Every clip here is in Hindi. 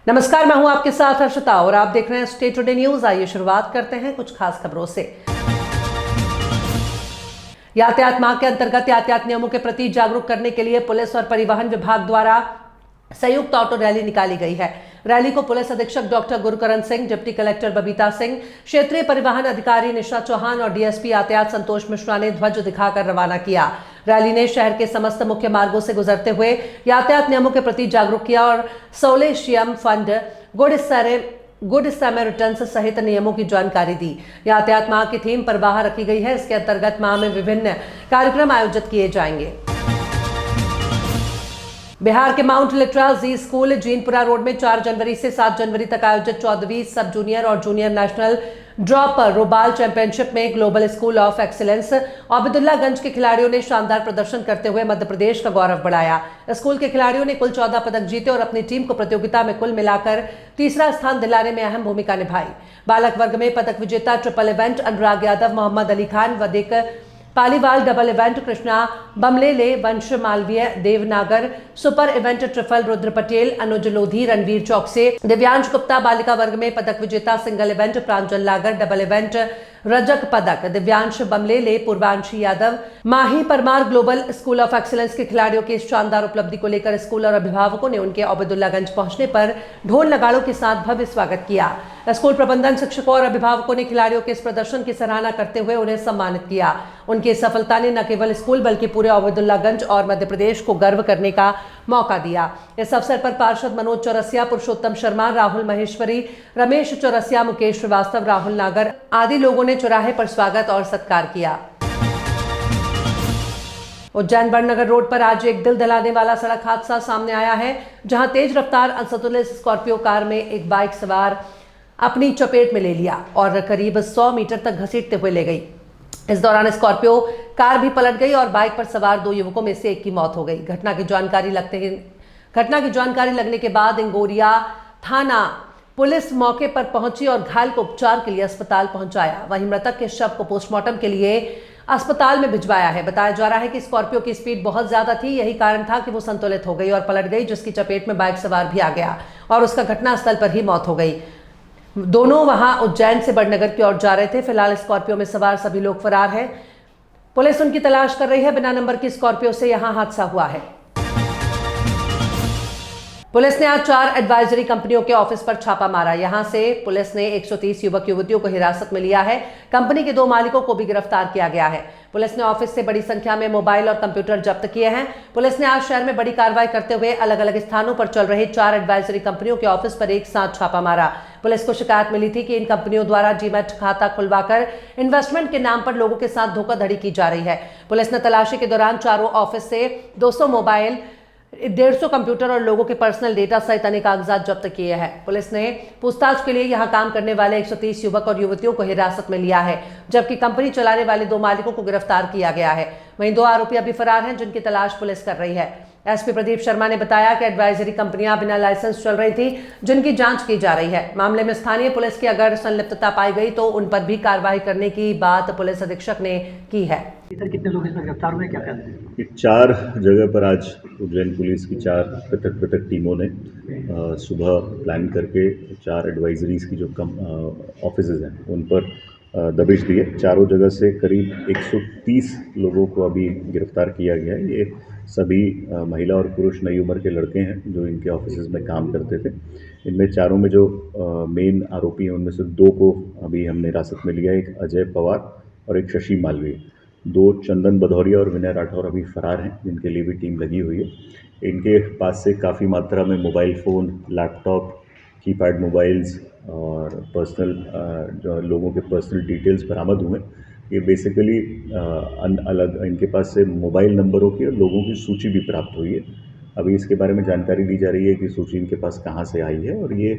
नमस्कार, मैं हूं आपके साथ हर्षिता और आप देख रहे हैं स्टेट टुडे न्यूज। आइए शुरुआत करते हैं कुछ खास खबरों से। यातायात माह के अंतर्गत यातायात नियमों के प्रति जागरूक करने के लिए पुलिस और परिवहन विभाग द्वारा संयुक्त ऑटो रैली निकाली गई है। रैली को पुलिस अधीक्षक doctor Gurkaran Singh, deputy collector Babita Singh, क्षेत्रीय परिवहन अधिकारी निशा चौहान और डीएसपी यातायात संतोष मिश्रा ने ध्वज दिखाकर रवाना किया। रैली ने शहर के समस्त मुख्य मार्गों से गुजरते हुए यातायात नियमों के प्रति जागरूक किया और सोलेशियम फंड, गुड सैमरिटन्स सहित नियमों की जानकारी दी। यातायात माह की थीम परवाह रखी गई है। इसके अंतर्गत माह में विभिन्न कार्यक्रम आयोजित किए जाएंगे। बिहार के माउंट लिटरा जी स्कूल जीनपुरा रोड में 4 जनवरी से 7 जनवरी तक आयोजित 14वीं सब जूनियर और जूनियर नेशनल ड्रॉप रोबाल चैंपियनशिप में ग्लोबल स्कूल ऑफ एक्सीलेंस आबिदुल्लागंज के खिलाड़ियों ने शानदार प्रदर्शन करते हुए मध्य प्रदेश का गौरव बढ़ाया। स्कूल के खिलाड़ियों ने कुल 14 पदक जीते और अपनी टीम को प्रतियोगिता में कुल मिलाकर तीसरा स्थान दिलाने में अहम भूमिका निभाई। बालक वर्ग में पदक विजेता triple event Anurag Yadav, Mohammad Ali Khan, Vadik Paliwal, double event Krishna Bamlele, Vansh Malviya, Devnagar, super event triple Rudra Patel, Anuj Lodhi, Ranveer Chouksey, Divyansh Gupta, बालिका वर्ग में पदक विजेता single event Pranjal Lagar, double event Rajak पदक Divyansh Bamlele, Purvanshi Yadav, Mahi Parmar. Global school of excellence के खिलाड़ियों की इस शानदार उपलब्धि को लेकर स्कूल और अभिभावकों ने उनके आबिदुल्लागंज पहुंचने पर ढोल नगाड़ों के साथ भव्य स्वागत किया। स्कूल प्रबंधन, शिक्षकों और अभिभावकों ने खिलाड़ियों के इस प्रदर्शन की सराहना करते हुए उन्हें सम्मानित किया। उनकी इस सफलता ने न केवल स्कूल बल्कि पूरे आबिदुल्लागंज और मध्य प्रदेश को गर्व करने का मौका दिया। इस अवसर पर पार्षद मनोज चौरसिया, पुरुषोत्तम शर्मा, राहुल महेश्वरी, रमेश चौरसिया, मुकेश श्रीवास्तव, राहुल नागर आदि लोगों ने चौराहे पर स्वागत और सत्कार किया। उज्जैन बड़नगर रोड पर आज एक दिल दहलाने वाला सड़क हादसा सामने आया है, जहां तेज रफ्तार असंतुलित स्कॉर्पियो कार में एक बाइक सवार अपनी चपेट में ले लिया और करीब 100 मीटर तक घसीटते हुए ले गई। इस दौरान स्कॉर्पियो कार भी पलट गई और बाइक पर सवार 2 युवकों में से एक की मौत हो गई। घटना की जानकारी लगने के बाद इंगोरिया थाना पुलिस मौके पर पहुंची और घायल को उपचार के लिए अस्पताल पहुंचाया। वहीं मृतक के शव को पोस्टमार्टम के लिए अस्पताल में भिजवाया है। बताया जा रहा है कि स्कॉर्पियो की स्पीड बहुत ज्यादा थी, यही कारण था कि वो संतुलित हो गई और पलट गई, जिसकी चपेट में बाइक सवार भी आ गया और उसका घटनास्थल पर ही मौत हो गई। दोनों वहां उज्जैन से बड़नगर की ओर जा रहे थे। फिलहाल स्कॉर्पियो में सवार सभी लोग फरार हैं। पुलिस उनकी तलाश कर रही है। बिना नंबर की स्कॉर्पियो से यहां हादसा हुआ है। पुलिस ने आज 4 एडवाइजरी कंपनियों के ऑफिस पर छापा मारा। यहां से पुलिस ने 130 युवक युवतियों को हिरासत में लिया है। कंपनी के 2 मालिकों को भी गिरफ्तार किया गया है। पुलिस ने ऑफिस से बड़ी संख्या में मोबाइल और कंप्यूटर जब्त किए हैं। पुलिस ने आज शहर में बड़ी कार्रवाई करते हुए अलग अलग स्थानों पर चल रही 4 एडवाइजरी कंपनियों के ऑफिस पर एक साथ छापा मारा। पुलिस को शिकायत मिली थी कि इन कंपनियों द्वारा डीमैट खाता खुलवाकर इन्वेस्टमेंट के नाम पर लोगों के साथ धोखाधड़ी की जा रही है। पुलिस ने तलाशी के दौरान चारों ऑफिस से 200 मोबाइल, 150 कंप्यूटर और लोगों के पर्सनल डेटा सहित अन्य कागजात जब्त किए हैं। पुलिस ने पूछताछ के लिए यहां काम करने वाले 130 युवक और युवतियों को हिरासत में लिया है, जबकि कंपनी चलाने वाले 2 मालिकों को गिरफ्तार किया गया है। वहीं 2 आरोपी अभी फरार हैं, जिनकी तलाश पुलिस कर रही है। एसपी प्रदीप शर्मा ने बताया कि एडवाइजरी कंपनियां बिना लाइसेंस चल रही थी, जिनकी जांच की जा रही है। मामले में स्थानीय पुलिस की अगर संलिप्तता पाई गई तो उन पर भी कार्रवाई करने की बात पुलिस अधीक्षक ने की है। सर, कितने लोग इसमें गिरफ्तार हुए, क्या कहते हैं? 4 जगह पर आज उज्जैन पुलिस की 4 पृथक टीमों ने सुबह प्लान करके 4 एडवाइजरीज की जो ऑफिसेज हैं उन पर दबिश दिए। चारों जगह से करीब 130 लोगों को अभी गिरफ्तार किया गया है। ये सभी महिला और पुरुष नई उम्र के लड़के हैं जो इनके ऑफिसेज में काम करते थे। इनमें चारों में जो मेन आरोपी हैं उनमें से 2 को अभी हमने हिरासत में लिया है, एक अजय पवार और एक शशि मालवीय। 2 चंदन भदौरिया और विनय राठौर अभी फरार हैं, जिनके लिए भी टीम लगी हुई है। इनके पास से काफ़ी मात्रा में mobile phone, laptop, keypad mobiles और पर्सनल जो लोगों के पर्सनल डिटेल्स बरामद हुए। ये बेसिकली अलग इनके पास से मोबाइल नंबरों की और लोगों की सूची भी प्राप्त हुई है। अभी इसके बारे में जानकारी दी जा रही है कि सूची इनके पास कहाँ से आई है और ये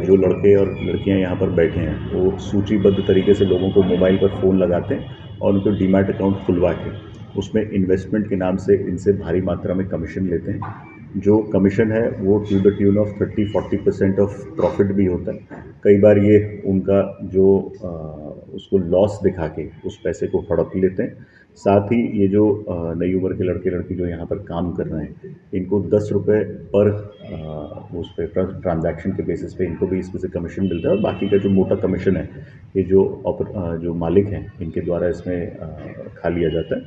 जो लड़के और लड़कियाँ यहाँ पर बैठे हैं वो सूचीबद्ध तरीके से लोगों को मोबाइल पर फ़ोन लगाते हैं और उनको डीमैट अकाउंट खुलवा के उसमें इन्वेस्टमेंट के नाम से इनसे भारी मात्रा में कमीशन लेते हैं। जो कमीशन है वो to the tune of 30-40% of profit भी होता है। कई बार ये उनका जो उसको लॉस दिखा के उस पैसे को हड़प लेते हैं, साथ ही ये जो नई उम्र के लड़के लड़की जो यहाँ पर काम कर रहे हैं, इनको 10 रुपये पर उस पर ट्रांजैक्शन के बेसिस पे इनको भी इसमें से कमीशन मिलता है, और बाकी का जो मोटा कमीशन है ये जो मालिक हैं इनके द्वारा इसमें खा लिया जाता है।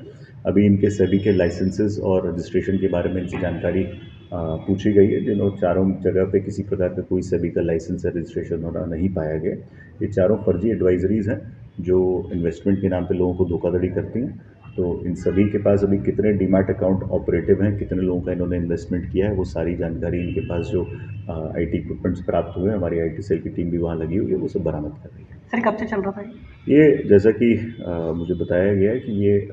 अभी इनके सभी के लाइसेंसेस और रजिस्ट्रेशन के बारे में इनसे जानकारी पूछी गई है, जिन्होंने चारों जगह पे किसी प्रकार का कोई सभी का लाइसेंस या रजिस्ट्रेशन होना नहीं पाया गया। ये चारों फर्जी एडवाइजरीज़ हैं जो इन्वेस्टमेंट के नाम पे लोगों को धोखाधड़ी करती हैं। तो इन सभी के पास अभी कितने डीमैट अकाउंट ऑपरेटिव हैं, कितने लोगों का इन्होंने इन्वेस्टमेंट किया है, वो सारी जानकारी इनके पास जो आईटी इक्विपमेंट्स प्राप्त हुए हैं, हमारी आईटी सेल की टीम भी वहाँ लगी हुई है, वो सब बरामद कर रही है। सर कब से चल रहा था ये जैसा कि मुझे बताया गया है कि ये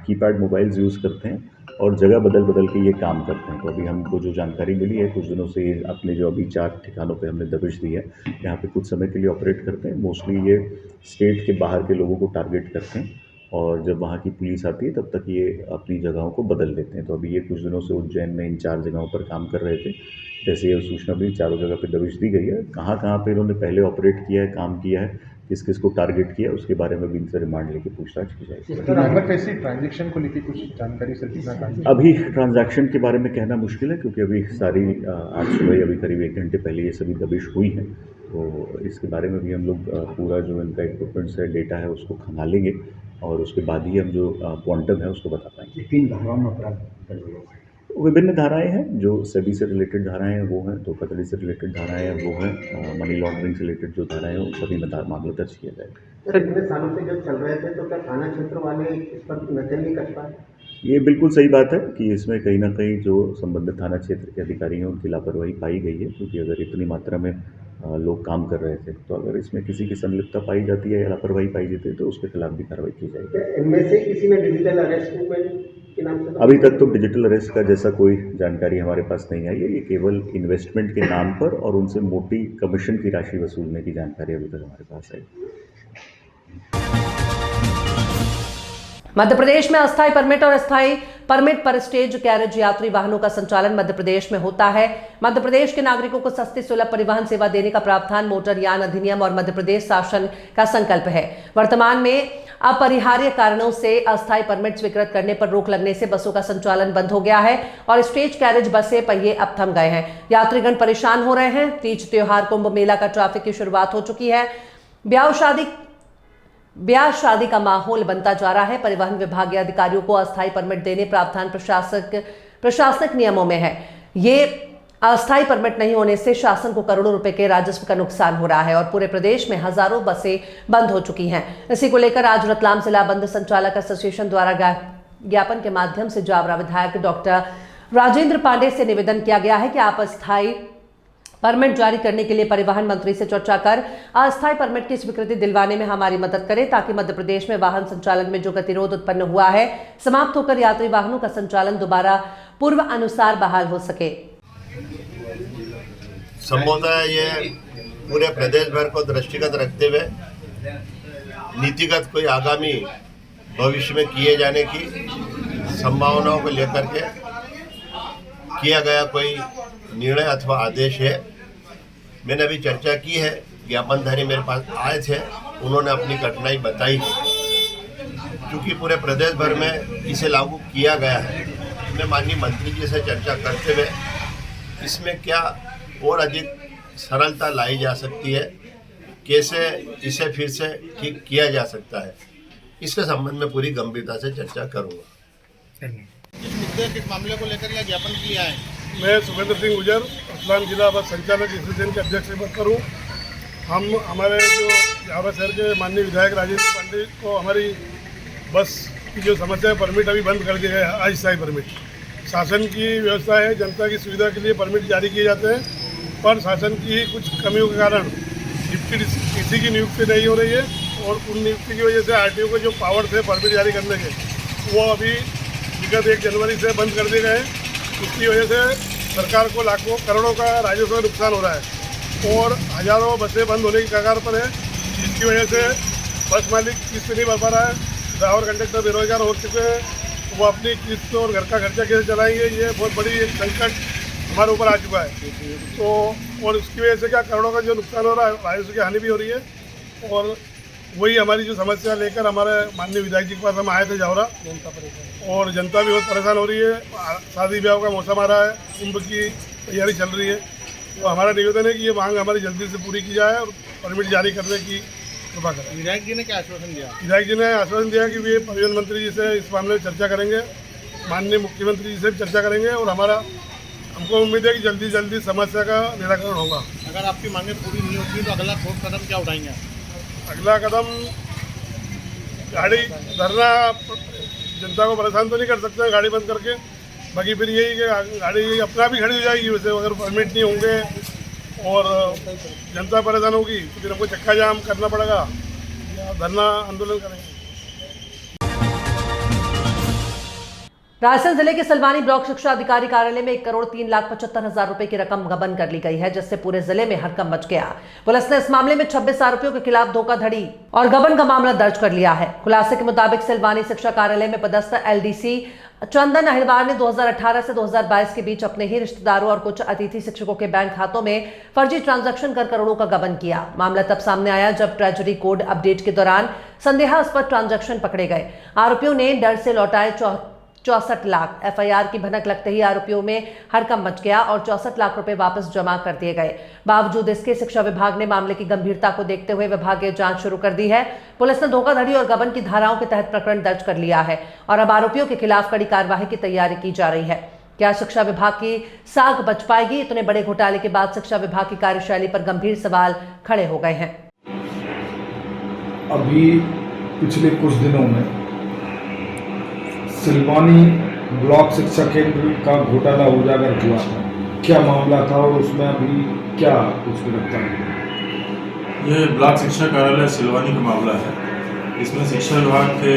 कीपैड मोबाइल्स यूज़ करते हैं और जगह बदल बदल के ये काम करते हैं। तो अभी हमको जो जानकारी मिली है कुछ दिनों से, ये अपने जो अभी 4 ठिकानों पे हमने दबिश दी है, यहाँ पे कुछ समय के लिए ऑपरेट करते हैं। मोस्टली ये स्टेट के बाहर के लोगों को टारगेट करते हैं, और जब वहाँ की पुलिस आती है तब तक ये अपनी जगहों को बदल देते हैं। तो अभी ये कुछ दिनों से उज्जैन में इन 4 जगहों पर काम कर रहे थे। जैसे ये सूचना भी चारों जगह पे दबिश दी गई है। कहाँ कहाँ पे इन्होंने पहले ऑपरेट किया है, काम किया है, किस किस को टारगेट किया, उसके बारे में भी इनसे रिमांड लेके पूछताछ की जाएगी। कैसी ट्रांजैक्शन को लेकर कुछ जानकारी सर कितना काम? अभी ट्रांजैक्शन के बारे में कहना मुश्किल है, क्योंकि अभी सारी आज सुबह अभी करीब 1 घंटे पहले ये सभी दबिश हुई हैं। तो इसके बारे में भी हम लोग पूरा जो इनका इक्विपमेंट्स है, डेटा है, उसको खंगालेंगे और उसके बाद ही हम जो क्वांटम है उसको बता पाएंगे। 3 धाराओं में अपराध दर्ज हुआ है। विभिन्न धाराएं हैं, जो सेबी से रिलेटेड धाराएं हैं वो हैं, धोखाधड़ी से रिलेटेड धाराएं हैं वो हैं, मनी लॉन्ड्रिंग से रिलेटेड जो धाराएं हैं उन सभी में मामला दर्ज किया जाएगा। सर इतने सालों से जब चल रहे थे तो क्या थाना क्षेत्र वाले इस पर नजर नहीं कर पाए? ये बिल्कुल सही बात है कि इसमें कहीं ना कहीं जो संबंधित थाना क्षेत्र के अधिकारी हैं उनकी लापरवाही पाई गई है, क्योंकि अगर इतनी मात्रा में लोग काम कर रहे थे तो अगर इसमें किसी की संलिप्तता पाई जाती है या लापरवाही पाई जाती है तो उसके खिलाफ भी कार्रवाई की जाएगी। इनमें से किसी ने डिजिटल अरेस्टमेंट के नाम से? अभी तक तो डिजिटल अरेस्ट का जैसा कोई जानकारी हमारे पास नहीं आई है। ये केवल इन्वेस्टमेंट के नाम पर और उनसे मोटी कमीशन की राशि वसूलने की जानकारी अभी तक हमारे पास है। मध्य प्रदेश में अस्थायी परमिट और स्थायी परमिट पर स्टेज कैरेज यात्री वाहनों का संचालन मध्य प्रदेश में होता है। मध्य प्रदेश के नागरिकों को सस्ती सुलभ परिवहन सेवा देने का प्रावधान मोटर यान अधिनियम और मध्य प्रदेश शासन का संकल्प है। वर्तमान में अपरिहार्य कारणों से अस्थायी परमिट स्वीकृत करने पर रोक लगने से बसों का संचालन बंद हो गया है और स्टेज कैरेज बसें पहिए अब थम गए हैं। यात्रीगण परेशान हो रहे हैं। तीज त्योहार, कुंभ मेला का ट्रैफिक की शुरुआत हो चुकी है। ब्याह शादी का माहौल बनता जा रहा है। परिवहन विभाग के अधिकारियों को अस्थायी परमिट देने प्रावधान प्रशासनिक नियमों में है। ये अस्थायी परमिट नहीं होने से शासन को करोड़ों रुपए के राजस्व का नुकसान हो रहा है और पूरे प्रदेश में हजारों बसें बंद हो चुकी हैं। इसी को लेकर आज रतलाम जिला बंद संचालक एसोसिएशन द्वारा ज्ञापन के माध्यम से जावरा विधायक डॉक्टर राजेंद्र पांडे से निवेदन किया गया है कि आप अस्थायी परमिट जारी करने के लिए परिवहन मंत्री से चर्चा कर अस्थायी परमिट की स्वीकृति दिलवाने में हमारी मदद करें, ताकि मध्य प्रदेश में वाहन संचालन में जो गतिरोध उत्पन्न हुआ है समाप्त होकर यात्री वाहनों का संचालन दोबारा पूर्व अनुसार बहाल हो सके। संभवतः ये पूरे प्रदेश भर को दृष्टिगत रखते हुए नीतिगत कोई आगामी भविष्य में किए जाने की संभावनाओं को लेकर के किया गया कोई निर्णय अथवा आदेश है। मैंने अभी चर्चा की है, ज्ञापनधारी मेरे पास आए थे, उन्होंने अपनी कठिनाई बताई। क्योंकि पूरे प्रदेश भर में इसे लागू किया गया है, मैं माननीय मंत्री जी से चर्चा करते हुए इसमें क्या और अधिक सरलता लाई जा सकती है, कैसे इसे फिर से ठीक किया जा सकता है, इसके संबंध में पूरी गंभीरता से चर्चा करूँगा। इस मामले को लेकर यह ज्ञापन किया है। मैं सुखेंद्र सिंह गुजर, रतलाम जिला बस संचालक एसोसिएशन के अध्यक्ष से बात करूँ। हम हमारे जो जावरा शहर के माननीय विधायक राजेंद्र पांडे को हमारी बस की जो समस्या है, परमिट अभी बंद कर दिया गया है। अस्थायी परमिट शासन की व्यवस्था है, जनता की सुविधा के लिए परमिट जारी किए जाते हैं, पर शासन की कुछ कमियों के कारण डिप्टी किसी की नियुक्ति नहीं हो रही है और उन नियुक्ति की वजह से आरटीओ को जो पावर थे परमिट जारी करने के, वो अभी विगत 1 जनवरी से बंद कर दिए गए हैं। इसकी वजह से सरकार को लाखों करोड़ों का राजस्व का नुकसान हो रहा है और हजारों बसें बंद होने की कगार पर है, जिसकी वजह से बस मालिक किस्त नहीं भर पा रहा है, ड्राइवर कंडक्टर बेरोजगार हो चुके हैं, वो अपनी किस्त और घर का खर्चा कैसे चलाएंगे, ये बहुत बड़ी एक संकट हमारे ऊपर आ चुका है। तो और उसकी वजह से क्या करोड़ों का जो नुकसान हो रहा है, राजस्व की हानि भी हो रही है और वही हमारी जो समस्या लेकर हमारे माननीय विधायक जी के पास हम आए थे जावरा, और जनता भी बहुत परेशान हो रही है। शादी ब्याह का मौसम आ रहा है, कुंभ की तैयारी चल रही है, तो हमारा निवेदन है कि ये मांग हमारी जल्दी से पूरी की जाए और परमिट जारी करने की कृपा करें। विधायक जी ने क्या आश्वासन दिया? विधायक जी ने आश्वासन दिया कि वे परिवहन मंत्री जी से इस मामले में चर्चा करेंगे, माननीय मुख्यमंत्री जी से भी चर्चा करेंगे, और हमको उम्मीद है कि जल्दी जल्दी समस्या का निराकरण होगा। अगर आपकी मांगे पूरी नहीं होती तो अगला ठोस कदम क्या उठाएंगे? अगला कदम गाड़ी धरना, जनता को परेशान तो नहीं कर सकते गाड़ी बंद करके, बाकी फिर यही कि गाड़ी अपना भी खड़ी हो जाएगी वैसे, अगर परमिट नहीं होंगे और जनता परेशान होगी तो फिर हमको चक्का जाम करना पड़ेगा या धरना आंदोलन करेंगे। रायसेन जिले के सलवानी ब्लॉक शिक्षा अधिकारी कार्यालय में 1,03,75,000 रुपए की रकम गबन कर ली गई है, जिससे पूरे जिले में हड़कंप मच गया। पुलिस ने इस मामले में 26 आरोपियों के खिलाफ धोखाधड़ी और गबन का मामला दर्ज कर लिया है। खुलासे के मुताबिक सलवानी शिक्षा कार्यालय में पदस्थ LDC चंदन अहिरवार ने 2018 से 2022 के बीच अपने ही रिश्तेदारों और कुछ अतिथि शिक्षकों के बैंक खातों में फर्जी ट्रांजैक्शन कर करोड़ों का गबन किया। मामला तब सामने आया जब ट्रेजरी कोड अपडेट के दौरान संदेहास्पद ट्रांजैक्शन पकड़े गए। आरोपियों ने डर से लौटाए 64 लाख। FIR की भनक लगते ही आरोपियों में हड़कंप मच गया और 64 लाख रुपए वापस जमा कर दिए गए। बावजूद इसके शिक्षा विभाग ने मामले की गंभीरता को देखते हुए विभागीय जांच शुरू कर दी है। पुलिस ने धोखाधड़ी और गबन की धाराओं के तहत प्रकरण दर्ज कर लिया है और अब आरोपियों के खिलाफ कड़ी कार्रवाई की तैयारी की जा रही है। क्या शिक्षा विभाग की साख बच पाएगी? इतने बड़े घोटाले के बाद शिक्षा विभाग की कार्यशैली पर गंभीर सवाल खड़े हो गए हैं। अभी पिछले कुछ दिनों में सिलवानी ब्लॉक शिक्षा केंद्र का घोटाला उजागर हुआ था। क्या मामला था और उसमें अभी क्या कुछ गिरफ्तार हुआ? ये ब्लॉक शिक्षा कार्यालय सिलवानी का मामला है। इसमें शिक्षा विभाग के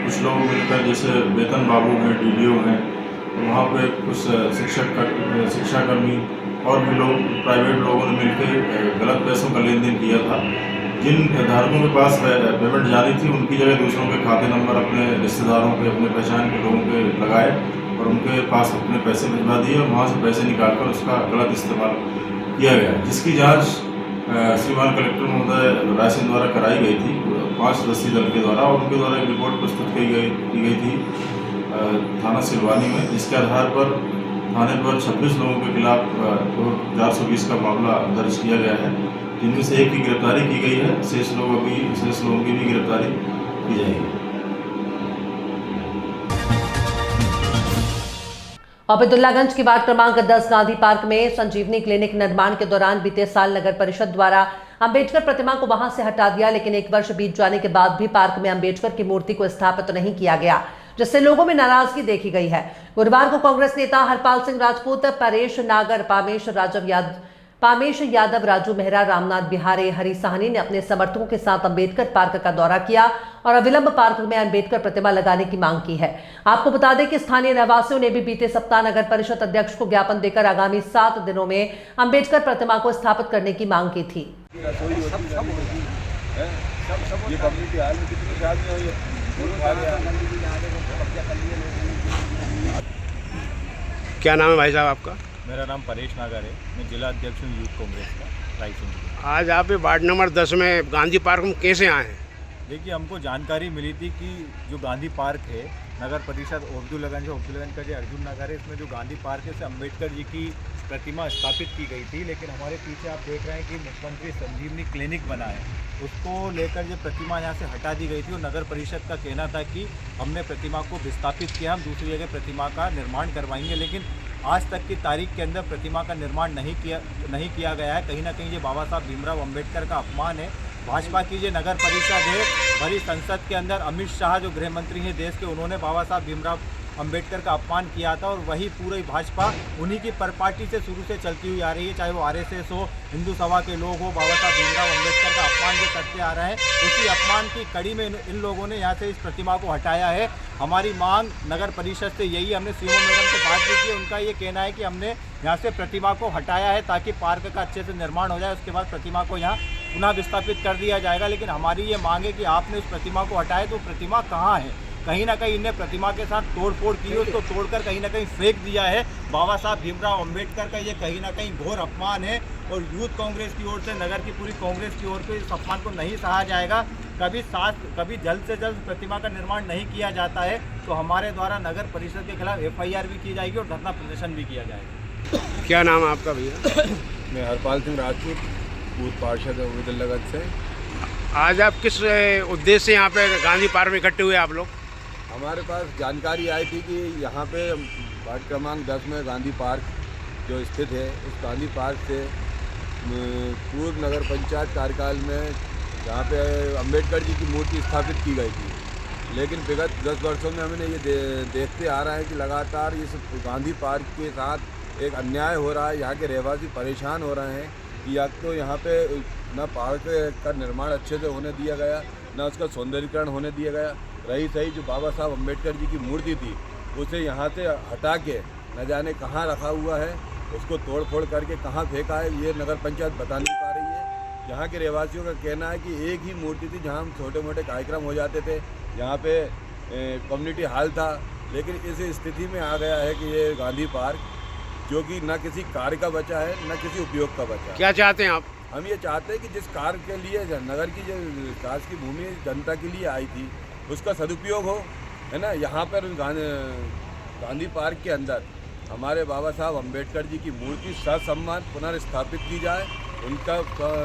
कुछ लोग मिलकर, जैसे वेतन बाबू हैं, DDO हैं, वहाँ पे कुछ शिक्षाकर्मी और भी लोग, प्राइवेट लोगों ने मिलकर गलत पैसों का लेन देन किया था। जिन धारकों के पास पेमेंट जानी थी उनकी जगह दूसरों के खाते नंबर अपने रिश्तेदारों के, अपने पहचान के लोगों के लगाए और उनके पास अपने पैसे भिजवा दिए और वहाँ से पैसे निकालकर उसका गलत इस्तेमाल किया गया, जिसकी जांच श्रीमान कलेक्टर महोदय रायसेन द्वारा कराई गई थी 5 सदस्यीय दल के द्वारा, और उनके द्वारा एक रिपोर्ट प्रस्तुत की गई थी थाना सिलवानी में, जिसके आधार पर थाने पर 26 लोगों के खिलाफ 420 का मामला दर्ज किया गया है, जिनमें से एक की गिरफ्तारी की गई है। शेष लोगों की भी गिरफ्तारी की जाएगी। अब्दुल्लागंज की वार्ड क्रमांक 10 गांधी पार्क में संजीवनी क्लिनिक निर्माण के दौरान बीते साल नगर परिषद द्वारा अंबेडकर प्रतिमा को वहां से हटा दिया, लेकिन 1 वर्ष बीत जाने के बाद भी पार्क में अंबेडकर की मूर्ति को स्थापित नहीं किया गया, जिससे लोगों में नाराजगी देखी गई है। गुरुवार को कांग्रेस नेता हरपाल सिंह राजपूत, परेश नागर, पामेश यादव, राजू मेहरा, रामनाथ बिहारे, हरी साहनी ने अपने समर्थकों के साथ अंबेडकर पार्क का दौरा किया और अविलंब पार्क में अंबेडकर प्रतिमा लगाने की मांग की है। आपको बता दें कि स्थानीय रहवासियों ने भी बीते सप्ताह नगर परिषद अध्यक्ष को ज्ञापन देकर आगामी 7 दिनों में अंबेडकर प्रतिमा को स्थापित करने की मांग की थी। क्या नाम है भाई साहब आपका? मेरा नाम परेश नागर है, मैं जिला अध्यक्ष हूँ यूथ कांग्रेस का रायसेन जिला। आज आप वार्ड नंबर 10 में गांधी पार्क में कैसे आए हैं? देखिए, हमको जानकारी मिली थी कि जो गांधी पार्क है नगर परिषद अब्दुल्लागंज का जो अर्जुन नगर है, इसमें जो गांधी पार्क है, अम्बेडकर जी की प्रतिमा स्थापित की गई थी, लेकिन हमारे पीछे आप देख रहे हैं कि मुख्यमंत्री संजीवनी क्लिनिक बना है, उसको लेकर जो प्रतिमा यहाँ से हटा दी गई थी और नगर परिषद का कहना था कि हमने प्रतिमा को विस्थापित किया, हम दूसरी जगह प्रतिमा का निर्माण करवाएंगे, लेकिन आज तक की तारीख के अंदर प्रतिमा का निर्माण नहीं किया गया है। कहीं ना कहीं ये बाबा साहब भीमराव अम्बेडकर का अपमान है। भाजपा की जो नगर परिषद है, भरी संसद के अंदर अमित शाह जो गृह मंत्री हैं देश के, उन्होंने बाबा साहब भीमराव अम्बेडकर का अपमान किया था और वही पूरी भाजपा उन्हीं की परपार्टी से शुरू से चलती हुई आ रही है, चाहे वो RSS हो, हिंदू सभा के लोग हो। बाबा साहब भीमराव अम्बेडकर का अपमान जो करते आ रहे हैं, उसी अपमान की कड़ी में इन लोगों ने यहाँ से इस प्रतिमा को हटाया है। हमारी मांग नगर परिषद से यही, हमने CMO मैडम से बात की थी, उनका ये कहना है कि हमने यहाँ से प्रतिमा को हटाया है ताकि पार्क का अच्छे से निर्माण हो जाए, उसके बाद प्रतिमा को यहाँ पुनः विस्थापित कर दिया जाएगा। लेकिन हमारी ये मांग है कि आपने उस प्रतिमा को हटाया तो प्रतिमा कहाँ है? कहीं ना कहीं इन्हें प्रतिमा के साथ तोड़फोड़ की है, उसको तोड़कर कहीं ना कहीं फेंक दिया है। बाबा साहब भीमराव अम्बेडकर का ये कहीं ना कहीं घोर अपमान है और यूथ कांग्रेस की ओर से, नगर की पूरी कांग्रेस की ओर से इस अपमान को नहीं सहा जाएगा। कभी जल्द से जल्द प्रतिमा का निर्माण नहीं किया जाता है तो हमारे द्वारा नगर परिषद के खिलाफ FIR भी की जाएगी और धरना प्रदर्शन भी किया जाएगा। क्या नाम है आपका भैया? मैं हरपाल सिंह राजपूत, पूर्व पार्षद उदयननगर से। आज आप किस उद्देश्य से यहाँ पे गांधी पार्क में इकट्ठे हुए आप लोग? हमारे पास जानकारी आई थी कि यहाँ पे वार्ड क्रमांक 10 में गांधी पार्क जो स्थित है, उस गांधी पार्क से पूर्व नगर पंचायत कार्यकाल में जहाँ पे अंबेडकर जी की मूर्ति स्थापित की गई थी, लेकिन विगत 10 वर्षों में हमने ये देखते आ रहा है कि लगातार इस गांधी पार्क के साथ एक अन्याय हो रहा है। यहाँ के रहवासी परेशान हो रहे हैं कि या तो यहाँ पे न पार्क का निर्माण अच्छे से होने दिया गया, न उसका सौंदर्यीकरण होने दिया गया। रही सही जो बाबा साहब अम्बेडकर जी की मूर्ति थी उसे यहाँ से हटा के न जाने कहाँ रखा हुआ है, उसको तोड़ फोड़ करके कहाँ फेंका है, ये नगर पंचायत बता नहीं पा रही है। यहाँ के रहवासियों का कहना है कि एक ही मूर्ति थी जहाँ हम छोटे मोटे कार्यक्रम हो जाते थे, यहाँ पे कम्युनिटी हॉल था, लेकिन इस स्थिति में आ गया है कि ये गांधी पार्क जो कि न किसी कार्य का बचा है न किसी उपयोग का बचा है। क्या चाहते हैं आप? हम ये चाहते हैं कि जिस कार्य के लिए नगर की जो विकास की भूमि जनता के लिए आई थी उसका सदुपयोग हो, है ना। यहाँ पर गांधी पार्क के अंदर हमारे बाबा साहब अम्बेडकर जी की मूर्ति ससम्मान पुनर्स्थापित की जाए, उनका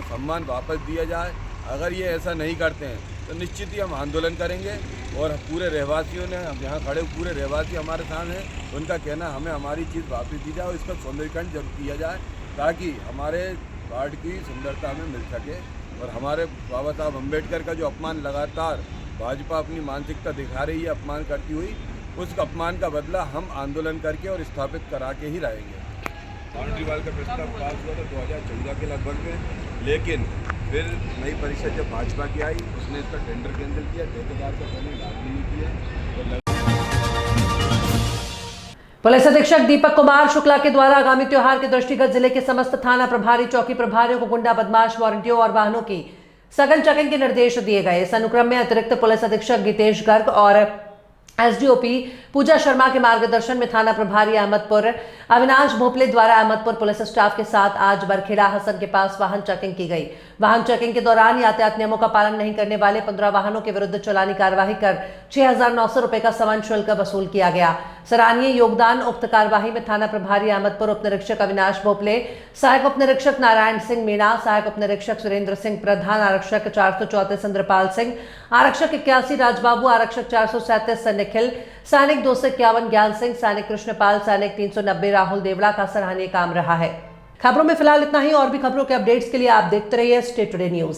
सम्मान वापस दिया जाए। अगर ये ऐसा नहीं करते हैं तो निश्चित ही हम आंदोलन करेंगे और पूरे रहवासियों ने, यहाँ खड़े पूरे रहवासी हमारे साथ हैं, उनका कहना हमें हमारी चीज़ वापस दी जाए और इसका सौंदर्यीकरण जब किया जाए ताकि हमारे वार्ड की सुंदरता हमें मिल सके। और हमारे बाबा साहब अम्बेडकर का जो अपमान लगातार भाजपा अपनी मानसिकता दिखा रही है अपमान करती हुई, उस अपमान का बदला हम आंदोलन करके और स्थापित करा के ही रहेंगे। बाउंड्री वाल का प्रस्ताव पास हुआ था 2014 के लगभग में, लेकिन फिर नई परिषद जब भाजपा की आई उसने इसका टेंडर कैंसिल किया, ठेकेदार का पहले लागू नहीं किया। पुलिस अधीक्षक दीपक कुमार शुक्ला के द्वारा आगामी त्योहार के दृष्टिगत जिले के समस्त थाना प्रभारी, चौकी प्रभारियों को गुंडा बदमाश वारंटियों और वाहनों की सघन चेकिंग के निर्देश दिए गए। इस अनुक्रम में अतिरिक्त पुलिस अधीक्षक गीतेश गर्ग और SDOP पूजा शर्मा के मार्गदर्शन में थाना प्रभारी अहमदपुर अविनाश भोपले द्वारा अहमदपुर पुलिस स्टाफ के साथ आज बरखेड़ा हसन के पास वाहन चेकिंग की गई। वाहन चेकिंग के दौरान यातायात नियमों का पालन नहीं करने वाले 15 वाहनों के विरुद्ध चालानी कार्यवाही कर 6,900 रुपए का समान शुल्क वसूल किया गया। सराहनीय योगदान उक्त कार्यवाही में थाना प्रभारी अहमदपुर उप निरीक्षक अविनाश भोपले, सहायक उप निरीक्षक नारायण सिंह मीणा, सहायक उप निरीक्षक सुरेंद्र सिंह, प्रधान आरक्षक 434 इंद्रपाल सिंह, आरक्षक 81 राजबाबू, आरक्षक 437 निखिल, सैनिक 251 ज्ञान सिंह, सैनिक कृष्णपाल, सैनिक 390 राहुल देवड़ा का सराहनीय काम रहा है। खबरों में फिलहाल इतना ही। और भी खबरों के अपडेट्स के लिए आप देखते रहिए स्टे टुडे न्यूज।